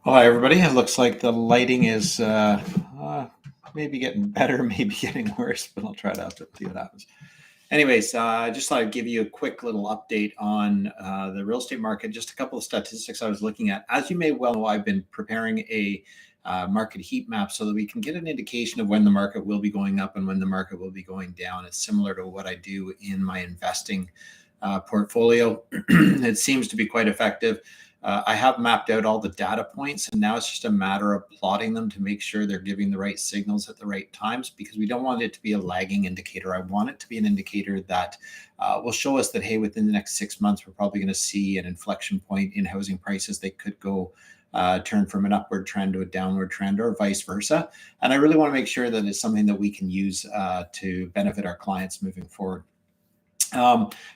Oh, hi, everybody. It looks like the lighting is maybe getting better, maybe getting worse, but I'll try it out to see what happens. Anyways, I just thought I'd give you a quick little update on the real estate market. Just a couple of statistics I was looking at. As you may well know, I've been preparing a market heat map so that we can get an indication of when the market will be going up and when the market will be going down. It's similar to what I do in my investing portfolio. It seems to be quite effective. I have mapped out all the data points, and now it's just a matter of plotting them to make sure they're giving the right signals at the right times, because we don't want it to be a lagging indicator. I want it to be an indicator that will show us that, hey, within the next 6 months, we're probably going to see an inflection point in housing prices. They could go turn from an upward trend to a downward trend, or vice versa. And I really want to make sure that it's something that we can use to benefit our clients moving forward.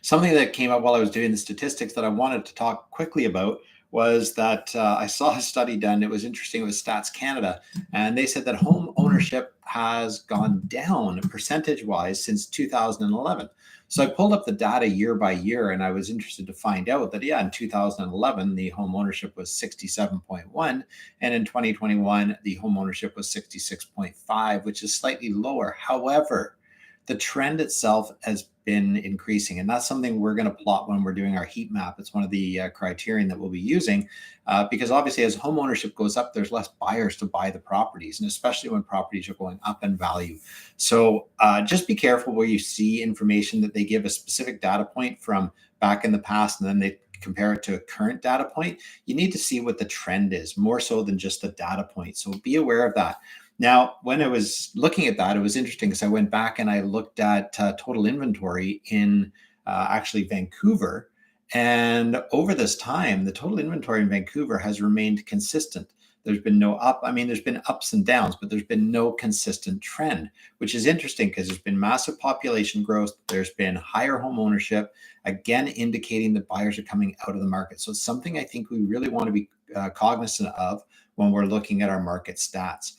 Something that came up while I was doing the statistics that I wanted to talk quickly about was that I saw a study done. It was interesting. It was Stats Canada, and they said that home ownership has gone down percentage-wise since 2011. So I pulled up the data year by year, and I was interested to find out that, yeah, in 2011, the home ownership was 67.1, and in 2021, the home ownership was 66.5, which is slightly lower. However, the trend itself has been increasing, and that's something we're going to plot when we're doing our heat map. It's one of the criterion that we'll be using, because obviously as home ownership goes up, there's less buyers to buy the properties, and especially when properties are going up in value. So just be careful where you see information that they give a specific data point from back in the past, and then they compare it to a current data point. You need to see what the trend is, more so than just the data point. So be aware of that. Now, when I was looking at that, it was interesting because I went back and I looked at total inventory in actually Vancouver. And over this time, the total inventory in Vancouver has remained consistent. There's been no up. I mean, there's been ups and downs, but there's been no consistent trend, which is interesting because there's been massive population growth. There's been higher home ownership, again, indicating that buyers are coming out of the market. So it's something I think we really want to be cognizant of when we're looking at our market stats.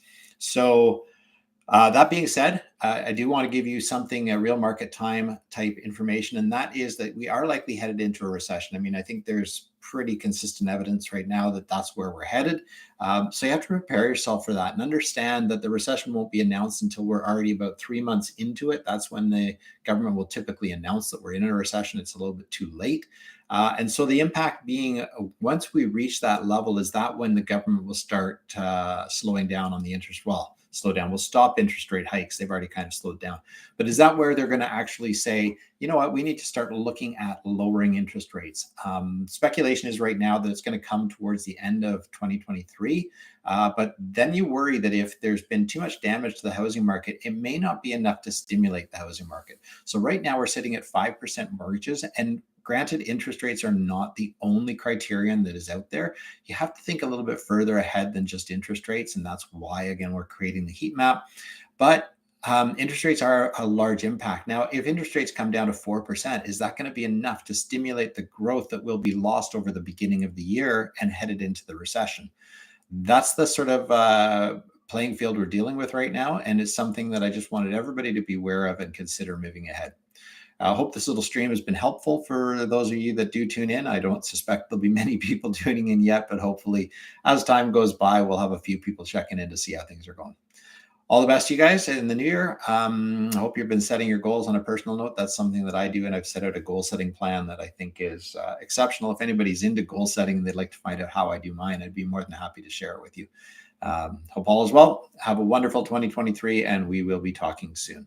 So that being said, I do want to give you something, a real market time type information, and that is that we are likely headed into a recession. I mean, I think there's pretty consistent evidence right now that that's where we're headed. So you have to prepare yourself for that and understand that the recession won't be announced until we're already about 3 months into it. That's when the government will typically announce that we're in a recession. It's a little bit too late. And so the impact being, once we reach that level, is that when the government will start slowing down on the interest? Well, slow down. We'll stop interest rate hikes. They've already kind of slowed down. But is that where they're going to actually say, you know what, we need to start looking at lowering interest rates? Speculation is right now that it's going to come towards the end of 2023. But then you worry that if there's been too much damage to the housing market, it may not be enough to stimulate the housing market. So right now we're sitting at 5% mortgages, and granted, interest rates are not the only criterion that is out there. You have to think a little bit further ahead than just interest rates. And that's why, again, we're creating the heat map. But interest rates are a large impact. Now, if interest rates come down to 4%, is that going to be enough to stimulate the growth that will be lost over the beginning of the year and headed into the recession? That's the sort of playing field we're dealing with right now. And it's something that I just wanted everybody to be aware of and consider moving ahead. I hope this little stream has been helpful for those of you that do tune in. I don't suspect there'll be many people tuning in yet, but hopefully as time goes by, we'll have a few people checking in to see how things are going. All the best to you guys in the new year. I hope you've been setting your goals. On a personal note, that's something that I do, and I've set out a goal setting plan that I think is exceptional. If anybody's into goal setting and they'd like to find out how I do mine, I'd be more than happy to share it with you. Hope all is well. Have a wonderful 2023, and we will be talking soon.